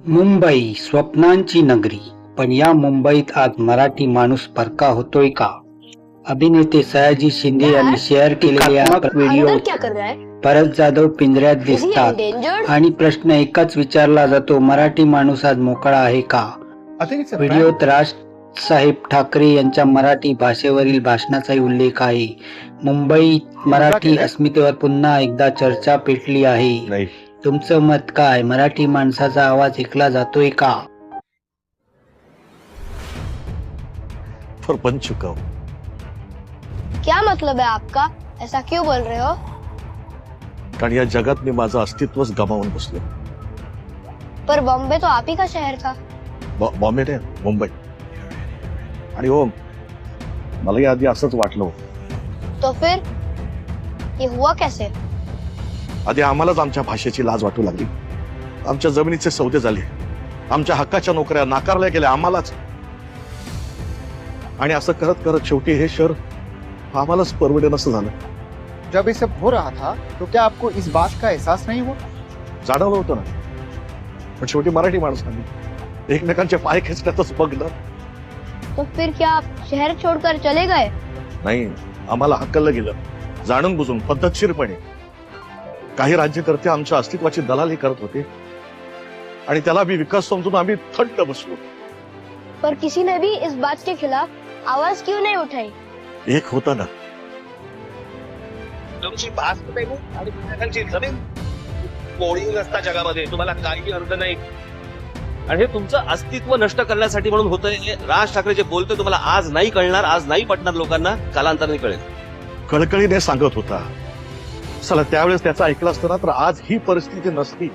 मुंबई स्वप्नांची नगरी, पण या मुंबईत आज मराठी माणूस परका होतोय का? अभिनेते सयाजी शिंदे यांनी शेअर केलेल्या व्हिडिओ क्या कर रहा है? परत जाधव पिंजऱ्यात दिसतात आणि प्रश्न एकच विचारला जातो, मराठी माणूस आज मोकळा आहे का? व्हिडिओत राज साहेब ठाकरे यांच्या मराठी भाषेवरील भाषणाचाही उल्लेख आहे. मुंबईत मराठी अस्मितेवर पुन्हा एकदा चर्चा पेटली आहे. तुमचं मत काय? मराठी माणसाचा आवाज ऐकला जातोय का? पर बन चुका हूं। क्या मतलब है आपका? ऐसा क्यों बोल रहे हो? कारण या जगात मी माझं अस्तित्वच गमावून बसलो। पर बॉम्बे तो आप ही का शहर था। बॉम्बे नाही, मुंबई। आणि हो, मलाही आधी असंच वाटलं। तो फिर ये हुआ कैसे? आधी आम्हालाच आमच्या भाषेची लाज वाटू लागली, आमच्या जमिनीचे सौदे झाले, आमच्या हक्काच्या नोकऱ्या नाकारल्या गेल्या आम्हालाच। आणि असं करत करत शेवटी हे शहर आम्हालाच परवडेनसं झालं। जब ये सब हो रहा था तो क्या आपको इस बात का एहसास नहीं हुआ? जाणवलं होतं ना, पण शेवटी मराठी माणसांनी एकमेकांचे पाय खेचण्यातच बघलं। तो फिर क्या आप शहर छोड़कर चले गए? नाही, आम्हाला हक्कलं गेलं, जाणून बुजून पद्धतशीरपणे। काही राज्यकर्ते आमच्या अस्तित्वाची दलाली करत होते आणि त्याला मी विकास समजून आम्ही थंड बसलो। पर किसी ने भी इस बात के खिलाफ आवाज क्यों नहीं उठाई? एक होता ना, तुमची बासमती आणि पुण्याखालची जमीन कोणी नसता जगामध्ये, तुम्हाला काही अर्थ नाही। आणि हे तुमचं अस्तित्व नष्ट करण्यासाठी म्हणून होतंय। राज ठाकरे जे बोलतोय तुम्हाला आज नाही कळणार, आज नाही पटणार लोकांना, कालांतराने कळेल। कळकळीने सांगत होता, चला त्यावेळेस त्याचा ऐकलं असतं ना तर आज ही परिस्थिती नसती।